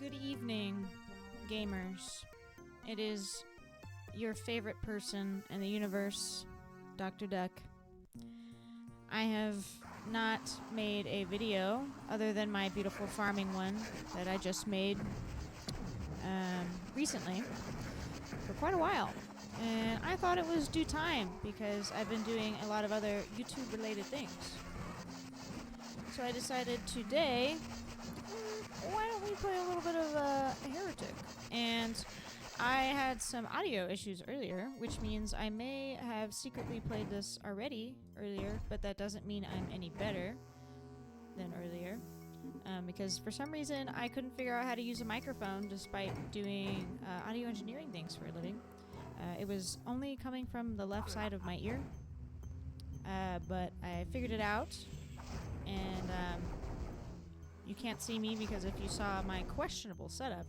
Good evening, gamers. It is your favorite person in the universe, Dr. Duck. I have not made a video other than my beautiful farming one that I just made recently for quite a while. And I thought it was due time because I've been doing a lot of other YouTube related things. So I decided today, why don't we play a little bit of Heretic? And I had some audio issues earlier, which means I may have secretly played this already earlier, but that doesn't mean I'm any better than earlier. Because for some reason I couldn't figure out how to use a microphone despite doing audio engineering things for a living. It was only coming from the left side of my ear, but I figured it out, and you can't see me because if you saw my questionable setup,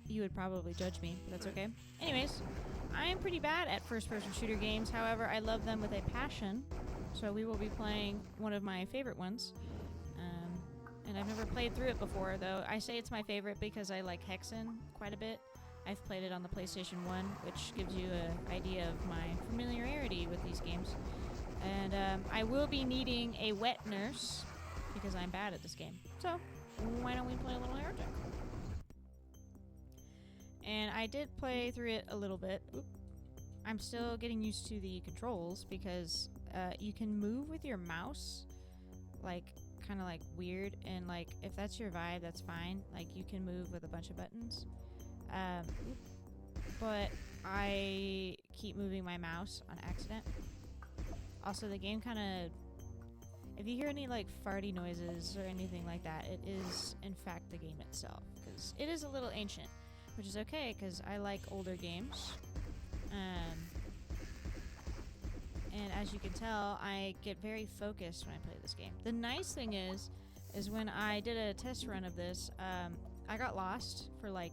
you would probably judge me, but that's okay. Anyways, I am pretty bad at first-person shooter games. However, I love them with a passion, so we will be playing one of my favorite ones. And I've never played through it before, though. I say it's my favorite because I like Hexen quite a bit. I've played it on the PlayStation 1, which gives you an idea of my familiarity with these games. And I will be needing a wet nurse because I'm bad at this game. So, why don't we play a little Heretic? And I did play through it a little bit. Oop. I'm still getting used to the controls because you can move with your mouse, like, kind of like weird, and like if that's your vibe, that's fine. Like you can move with a bunch of buttons. But I keep moving my mouse on accident. Also, the game kind of, if you hear any like farty noises or anything like that, it is in fact the game itself, because it is a little ancient, which is okay because I like older games. And as you can tell, I get very focused when I play this game. The nice thing is when I did a test run of this, I got lost for like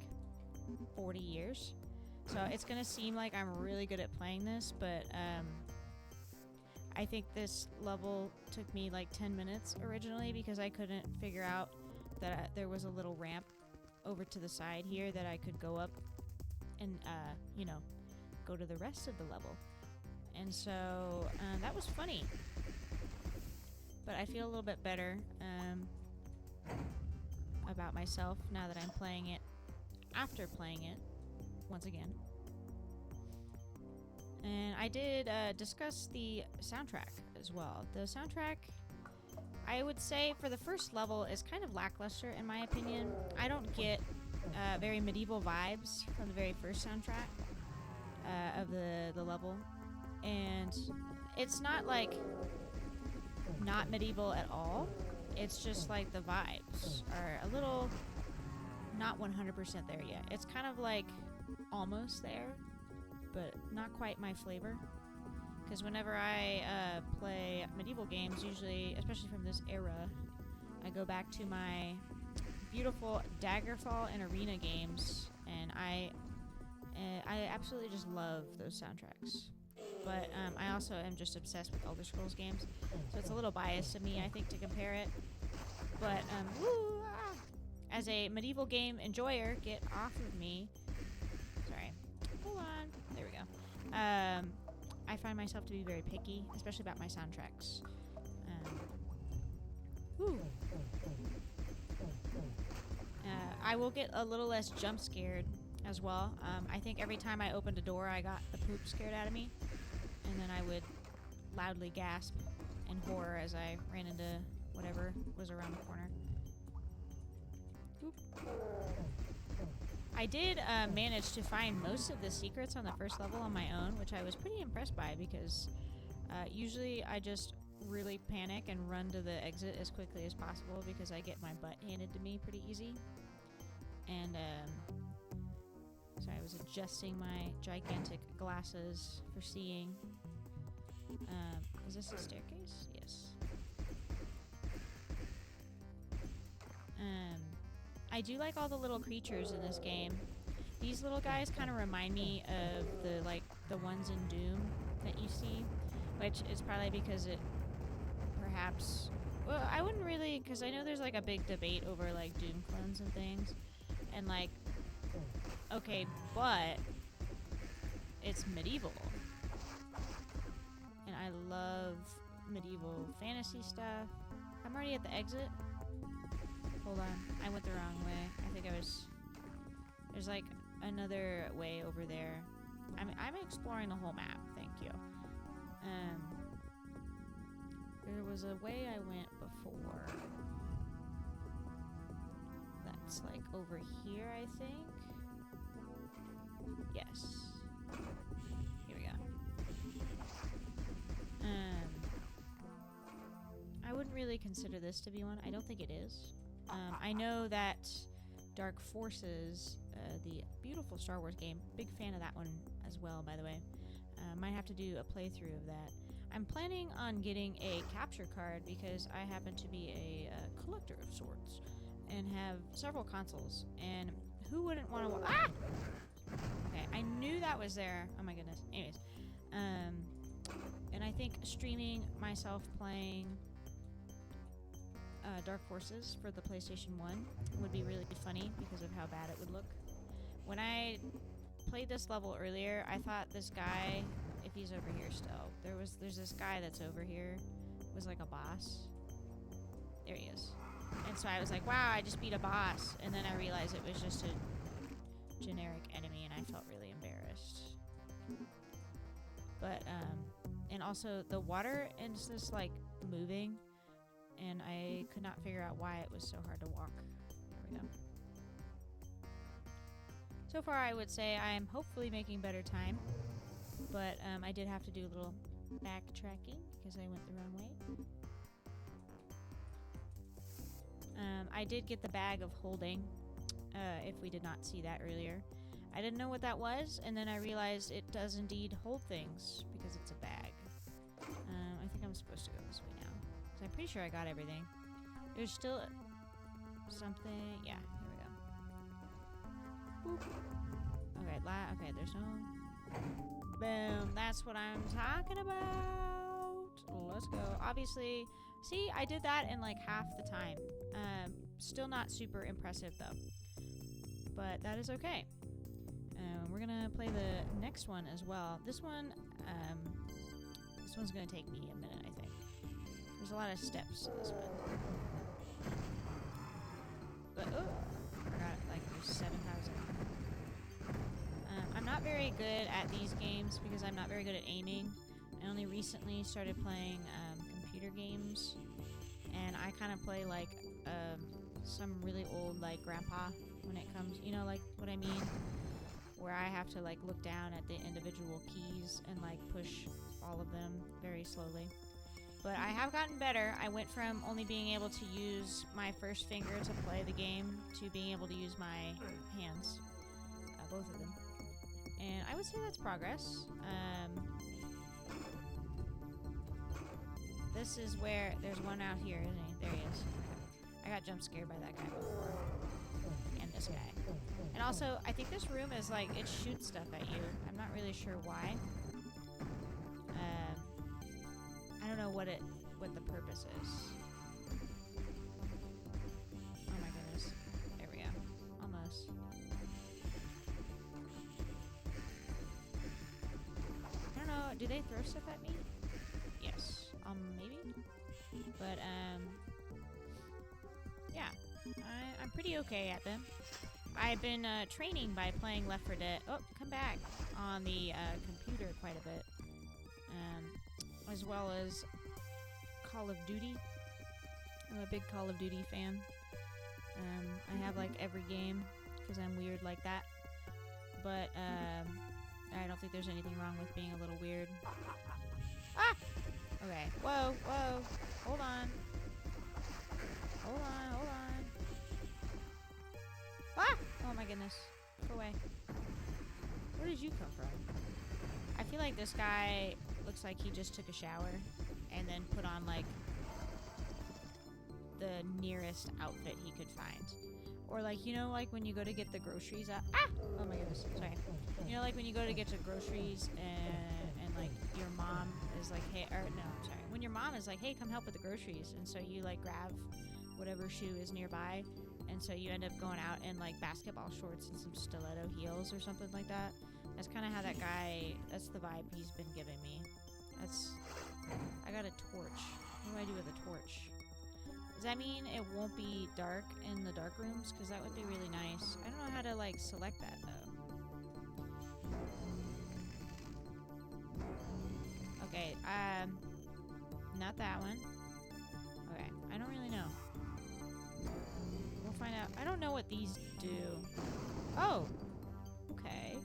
40 years. So it's going to seem like I'm really good at playing this, but I think this level took me like 10 minutes originally because I couldn't figure out that there was a little ramp over to the side here that I could go up and, go to the rest of the level. And so that was funny. But I feel a little bit better about myself now that I'm playing it after playing it once again. And I did discuss the soundtrack as well. The soundtrack, I would say, for the first level is kind of lackluster in my opinion. I don't get very medieval vibes from the very first soundtrack of the level. And it's not like not medieval at all. It's just like the vibes are a little not 100% there yet. It's kind of like almost there, but not quite my flavor. Because whenever I play medieval games, usually, especially from this era, I go back to my beautiful Daggerfall and Arena games, and I absolutely just love those soundtracks. But I also am just obsessed with Elder Scrolls games, so it's a little biased of me, I think, to compare it. But as a medieval game enjoyer, get off of me. Sorry. Hold on. There we go. I find myself to be very picky, especially about my soundtracks. I will get a little less jump scared as well. I think every time I opened a door, I got the poop scared out of me. And then I would loudly gasp in horror as I ran into whatever was around the corner. Oop. I did manage to find most of the secrets on the first level on my own, which I was pretty impressed by because usually I just really panic and run to the exit as quickly as possible because I get my butt handed to me pretty easy. And sorry, I was adjusting my gigantic glasses for seeing. Is this a staircase? Yes. I do like all the little creatures in this game. These little guys kind of remind me of the ones in Doom that you see, which is probably because it perhaps Well, I wouldn't really, because I know there's like a big debate over like Doom clones and things, and like, okay, but it's medieval, and I love medieval fantasy stuff. I'm already at the exit. Hold on, I went the wrong way. I think I was. There's like another way over there. I'm exploring the whole map. Thank you. There was a way I went before. That's like over here, I think. Yes. Here we go. I wouldn't really consider this to be one. I don't think it is. I know that Dark Forces, the beautiful Star Wars game, big fan of that one as well, by the way. Might have to do a playthrough of that. I'm planning on getting a capture card because I happen to be a collector of sorts and have several consoles. And who wouldn't want to? Ah! Okay, I knew that was there. Oh my goodness. Anyways, and I think streaming myself playing Dark Forces for the PlayStation 1 would be really funny because of how bad it would look. When I played this level earlier, I thought this guy, if he's over here still, there's this guy that's over here, was like a boss. There he is. And so I was like, wow, I just beat a boss. And then I realized it was just a generic enemy, and I felt really embarrassed. But, and also the water is just like moving, and I could not figure out why it was so hard to walk. There we go. So far, I would say I am hopefully making better time, but I did have to do a little backtracking because I went the wrong way. I did get the bag of holding, if we did not see that earlier. I didn't know what that was, and then I realized it does indeed hold things because it's a bag. I think I'm supposed to go this way now, because I'm pretty sure I got everything. There's still something. Yeah, here we go. Boop. Okay, okay, there's no... Boom, that's what I'm talking about. Let's go. Obviously, see, I did that in like half the time. Still not super impressive though, but that is okay. We're gonna play the next one as well. This one's gonna take me a minute, I think. There's a lot of steps to this one. But, oh, I forgot, like, there's 7,000. I'm not very good at these games because I'm not very good at aiming. I only recently started playing computer games, and I kind of play like some really old like grandpa when it comes, you know, like what I mean, where I have to like look down at the individual keys and like push all of them very slowly. But I have gotten better. I went from only being able to use my first finger to play the game to being able to use my hands, both of them. And I would say that's progress. This is where there's one out here, isn't he? There he is. I got jump scared by that guy before. And this guy. And also, I think this room is like, it shoots stuff at you. I'm not really sure why. I don't know what the purpose is. Oh my goodness. There we go. Almost. I don't know. Do they throw stuff at me? Yes. Maybe? But, yeah. I'm pretty okay at them. I've been, training by playing Left 4 Dead. Oh, come back. On the, computer quite a bit. As well as Call of Duty. I'm a big Call of Duty fan. I have, like, every game, because I'm weird like that. But, I don't think there's anything wrong with being a little weird. Ah! Okay. Whoa, whoa. Hold on. Hold on, hold on. Ah! Oh my goodness. Go away. Where did you come from? I feel like this guy looks like he just took a shower and then put on, like, the nearest outfit he could find. Or, like, you know, like when you go to get the groceries at... Ah! Oh my goodness. Sorry. You know, like when you go to get your groceries and like, your mom is like, hey... Or, no, sorry. when your mom is like, hey, come help with the groceries, and so you like grab whatever shoe is nearby, and so you end up going out in like basketball shorts and some stiletto heels or something like that. That's kind of how that guy, that's the vibe he's been giving me. I got a torch. What do I do with a torch? Does that mean it won't be dark in the dark rooms? Because that would be really nice. I don't know how to like select that though. Okay, not that one. Okay, I don't really know. We'll find out. I don't know what these do. Oh! Okay.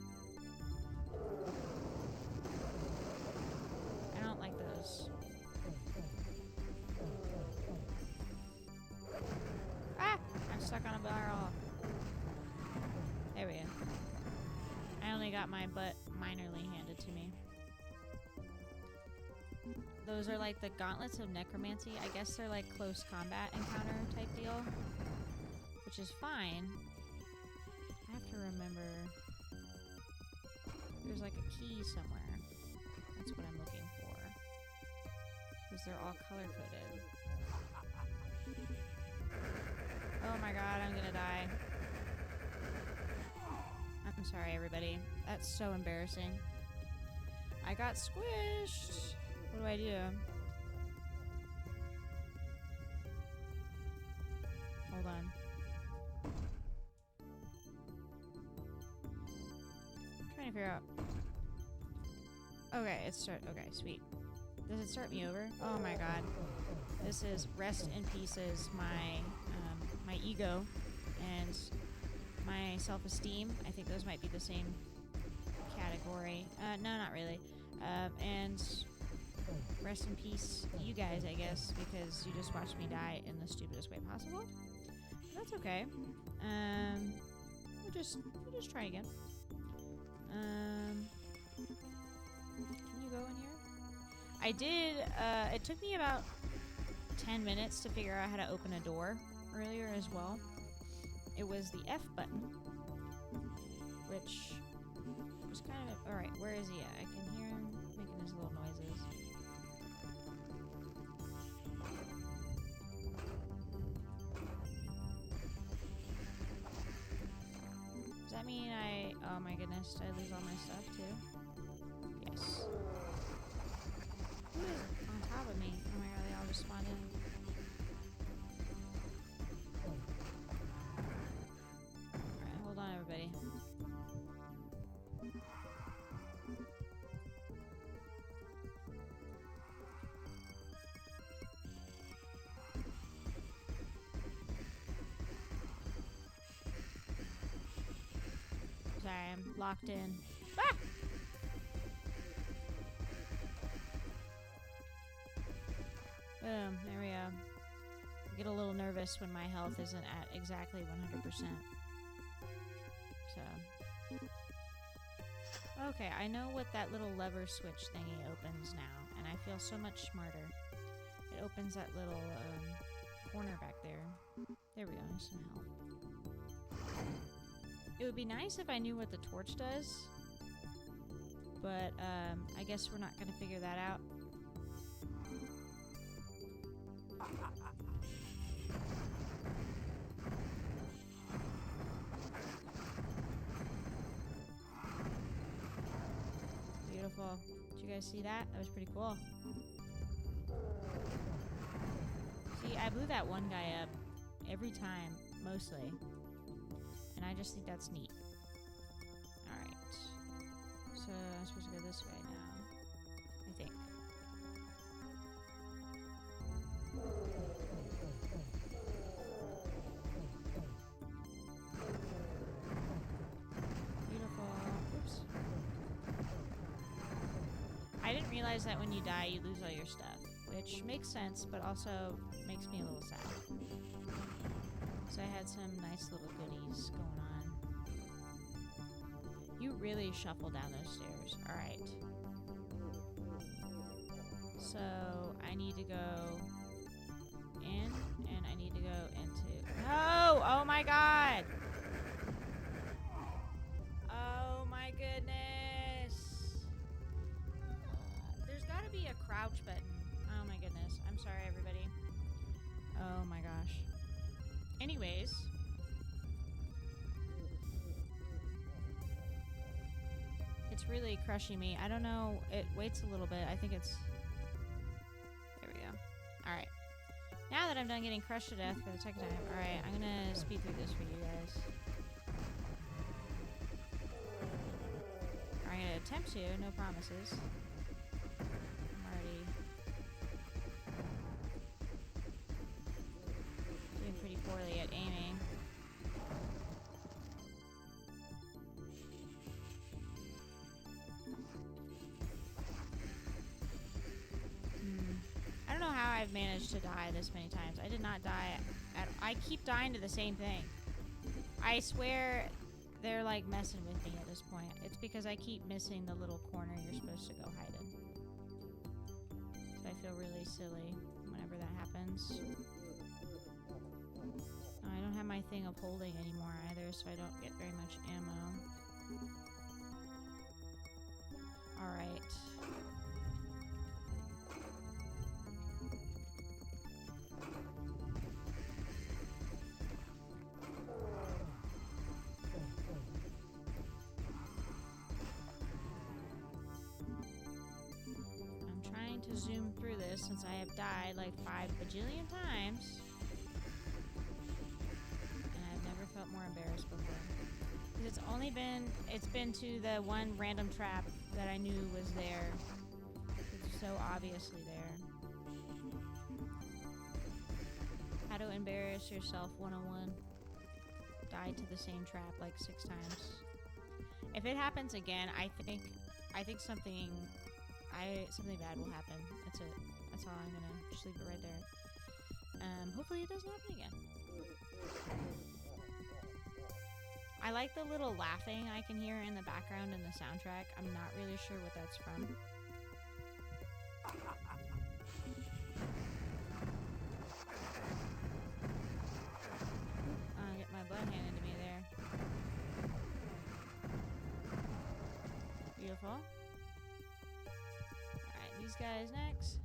I don't like those. Ah! I'm stuck on a barrel. There we go. I only got my butt minorly handed to me. Those are like the gauntlets of necromancy. I guess they're like close combat encounter type deal, which is fine. I have to remember. There's like a key somewhere. That's what I'm looking for. Because they're all color coded. Oh my god, I'm gonna die. I'm sorry, everybody. That's so embarrassing. I got squished. What do I do? Hold on. I'm trying to figure out. Okay, okay, sweet. Does it start me over? Oh my god. This is rest in pieces my ego and my self-esteem. I think those might be the same category. No, not really. And rest in peace, you guys, I guess, because you just watched me die in the stupidest way possible. That's okay. We'll just try again. Can you go in here? I did. It took me about 10 minutes to figure out how to open a door earlier as well. It was the F button, which was kind of... Alright, where is he at? I can hear him making his little noises. Does that mean oh my goodness, did I lose all my stuff too? Yes. Who is on top of me? Oh my god, they all just spawned in. Alright, hold on everybody. Sorry, I'm locked in. Ah! Boom, there we go. I get a little nervous when my health isn't at exactly 100%. So. Okay, I know what that little lever switch thingy opens now, and I feel so much smarter. It opens that little corner back there. There we go, there's some help. It would be nice if I knew what the torch does, but I guess we're not going to figure that out. Beautiful. Did you guys see that? That was pretty cool. See, I blew that one guy up every time, mostly. And I just think that's neat. Alright. So, I'm supposed to go this way now. I think. Beautiful. Oops. I didn't realize that when you die, you lose all your stuff. Which makes sense, but also makes me a little sad. So I had some nice little goodies going on. You really shuffle down those stairs. Alright. So I need to go in, and I need to go into... No! Oh my god! Oh my goodness! There's gotta be a crouch button. Oh my goodness. goodness. I'm sorry, everybody. Oh my gosh. Anyways. It's really crushing me. I don't know. It waits a little bit. I think it's... There we go. Alright. Now that I'm done getting crushed to death for the second time. Alright, I'm gonna speed through this for you guys. I'm gonna attempt to. No promises. I'm already... doing pretty poorly at aiming. I don't know how I've managed to die this many times. I did not die I keep dying to the same thing. I swear they're like messing with me at this point. It's because I keep missing the little corner you're supposed to go hide in. So I feel really silly whenever that happens. I don't have my thing of holding anymore either, so I don't get very much ammo. Alright. To zoom through this since I have died like 5 bajillion times, and I've never felt more embarrassed before. Because it's been to the one random trap that I knew was there. It's so obviously there. How to embarrass yourself 101. Died to the same trap like 6 times. If it happens again, I think something bad will happen. That's it. That's all. I'm gonna just leave it right there. Hopefully it doesn't happen again. I like the little laughing I can hear in the background in the soundtrack. I'm not really sure what that's from. I'll get my butt handed to me there. Beautiful. These guys next.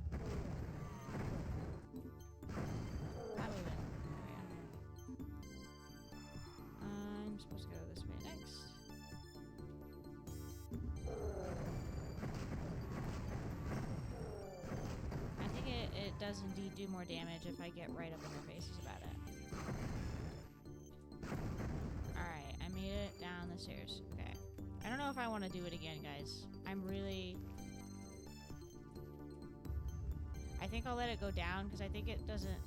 I'm moving. I'm supposed to go this way next. I think it does indeed do more damage if I get right up in their faces about it. Alright, I made it down the stairs. Okay. I don't know if I want to do it again, guys. I'm really... I think I'll let it go down because I think it doesn't...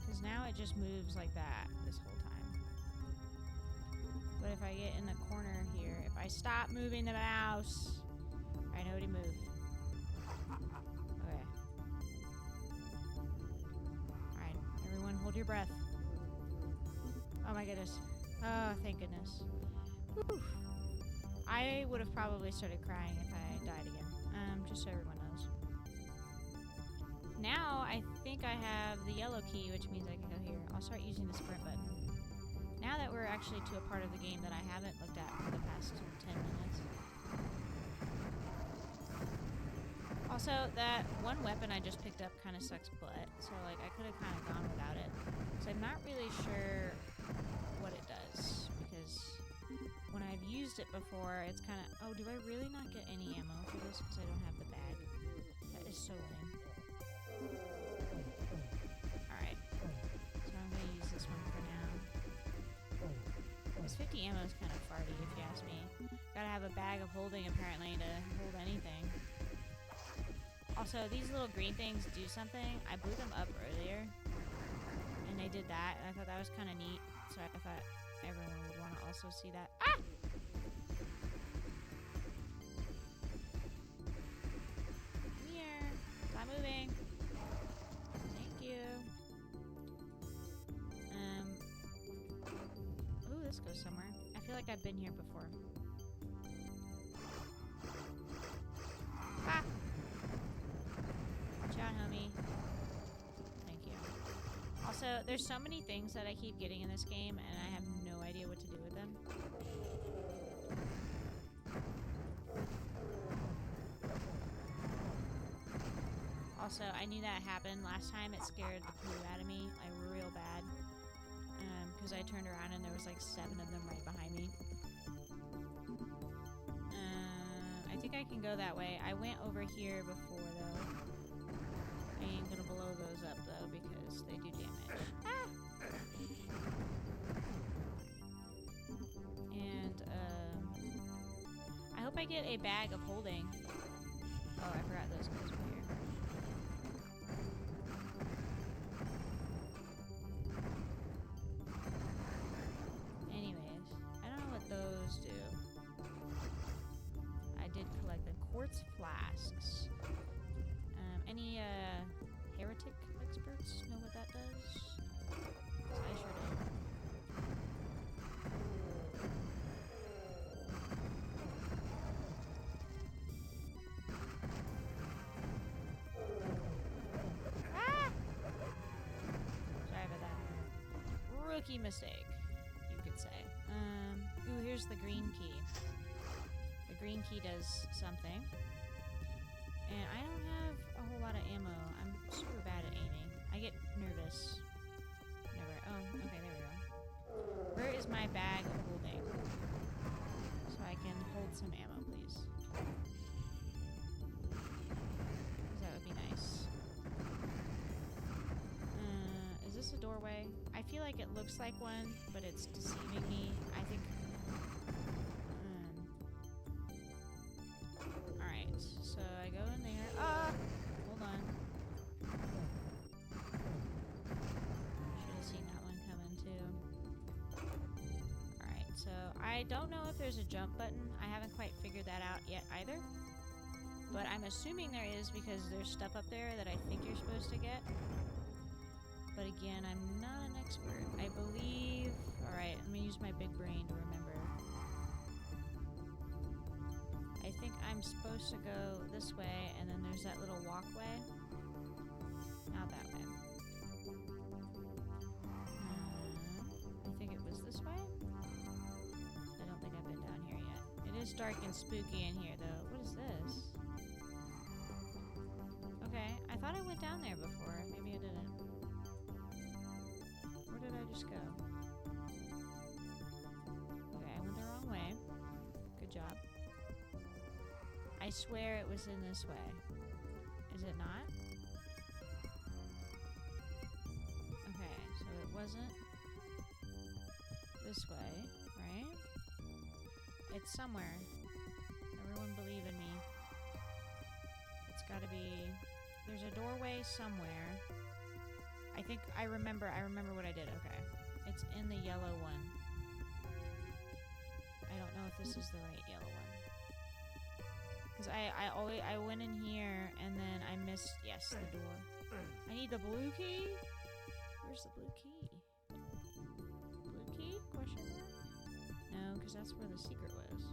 Because now it just moves like that this whole time. But if I get in the corner here, if I stop moving the mouse... Alright, nobody move. Okay. Alright, everyone hold your breath. Oh my goodness. Oh, thank goodness. Whew. I would have probably started crying if I died again. Just so everyone knows. Now, I think I have the yellow key, which means I can go here. I'll start using the sprint button. Now that we're actually to a part of the game that I haven't looked at for the past 10 minutes. Also, that one weapon I just picked up kind of sucks butt. So, like, I could have kind of gone without it. So I'm not really sure what it does. Because... when I've used it before, it's kind of... Oh, do I really not get any ammo for this because I don't have the bag? That is so lame. Alright. So I'm going to use this one for now. This 50 ammo is kind of farty, if you ask me. Gotta have a bag of holding, apparently, to hold anything. Also, these little green things do something. I blew them up earlier. And they did that, and I thought that was kind of neat. So I thought... everyone would want to also see that. Ah! Come here. Stop moving. Thank you. Ooh, this goes somewhere. I feel like I've been here before. Ah! Watch out, homie. Thank you. Also, there's so many things that I keep getting in this game, and I have no idea what to do with them. Also, I knew that happened last time. It scared the poo out of me, like real bad. Because I turned around and there was like 7 of them right behind me. I think I can go that way. I went over here before though. I ain't gonna blow those up though because they do damage. Ah! And I hope I get a bag of holding. Oh, I forgot those guys were here. Anyways, I don't know what those do. I did collect the quartz flasks. Any heretic experts know what that does? 'Cause I sure don't. Ah! Sorry about that. Rookie mistake, you could say. Ooh, here's the green key. The green key does something. And I don't have a whole lot of ammo. I'm super bad at aiming. I get nervous. Never. Oh, okay, there we go. Where is my bag of holding? So I can hold some ammo, please. 'Cause that would be nice. Is this a doorway? I feel like it looks like one, but it's deceiving me. I think... Alright, so I go in there. Ah! Hold on. Should have seen that one coming too. Alright, so I don't know if there's a jump button. I haven't quite figured that out yet either. But I'm assuming there is because there's stuff up there that I think you're supposed to get. But again, I'm not an expert. I believe... Alright, let me use my big brain to remember. I think I'm supposed to go this way, and then there's that little walkway. Not that way. I think it was this way? I don't think I've been down here yet. It is dark and spooky in here, though. What is this? Okay, I thought I went down there before. Maybe I didn't. Where did I just go? Okay, I went the wrong way. Good job. I swear it was in this way. Is it not? Okay, so it wasn't this way, right? It's somewhere. Everyone believe in me. It's gotta be... There's a doorway somewhere. I think I remember what I did. Okay. It's in the yellow one. I don't know if this is the right yellow one. Because I went in here and then I missed, yes, the door. I need the blue key? Where's the blue key? Blue key? Question mark? No, because that's where the secret was.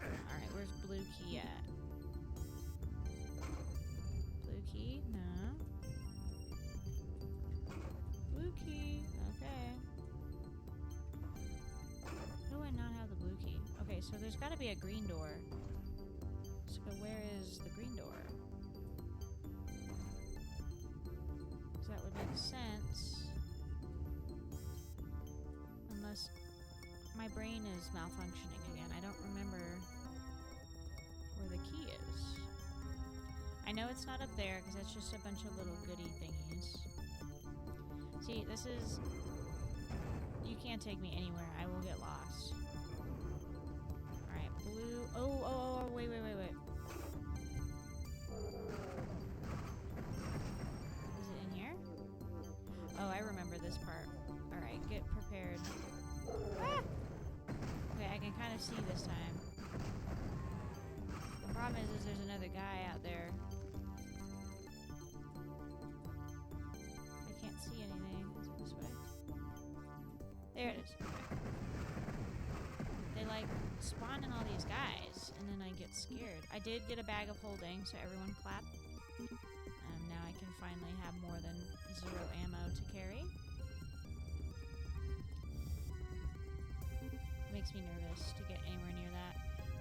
Alright, where's blue key at? Blue key? No. Blue key. Okay. How do I not have the blue key? Okay, so there's got to be a green door. So where is the green door? So that would make sense. Unless my brain is malfunctioning again. I don't remember where the key is. I know it's not up there because it's just a bunch of little goody thingies. See, this is... You can't take me anywhere. I will get lost. Alright, blue... Oh, wait. Is it in here? Oh, I remember this part. Alright, get prepared. Ah! Okay, I can kind of see this time. The problem is there's another guy out there. I can't see anything. Is it this way? There it is. Okay. They like spawn in all these guys, and then I get scared. I did get a bag of holding, so everyone clap. Now I can finally have more than 0 ammo to carry. Makes me nervous to get anywhere near that.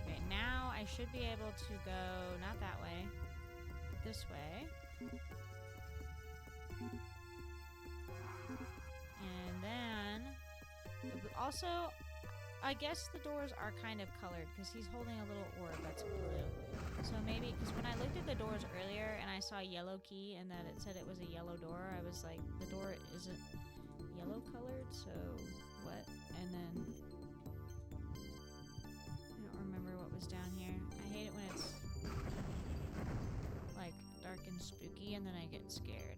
Okay, now I should be able to go, not that way, this way. And then, also, I guess the doors are kind of colored because he's holding a little orb that's blue. So maybe, because when I looked at the doors earlier and I saw yellow key and that it said it was a yellow door, I was like, the door isn't yellow colored, so what? And then, I don't remember what was down here. I hate it when it's like dark and spooky and then I get scared.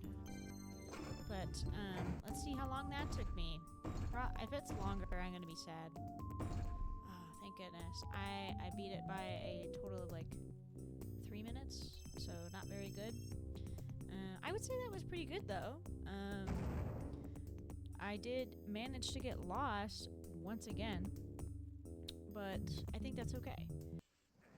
But let's see how long that took me. If it's longer, I'm gonna be sad. Oh, thank goodness. I beat it by a total of like 3 minutes, so not very good. I would say that was pretty good though. I did manage to get lost once again, but I think that's okay.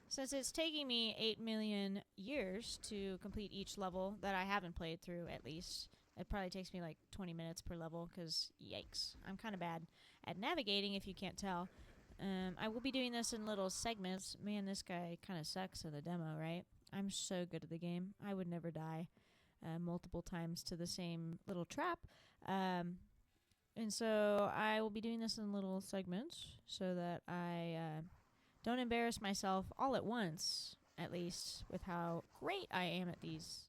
Since it's taking me 8 million years to complete each level that I haven't played through, at least, it probably takes me like 20 minutes per level, because yikes, I'm kind of bad at navigating if you can't tell. I will be doing this in little segments. Man, this guy kind of sucks in the demo, right? I'm so good at the game. I would never die multiple times to the same little trap. And so I will be doing this in little segments so that I don't embarrass myself all at once, at least, with how great I am at these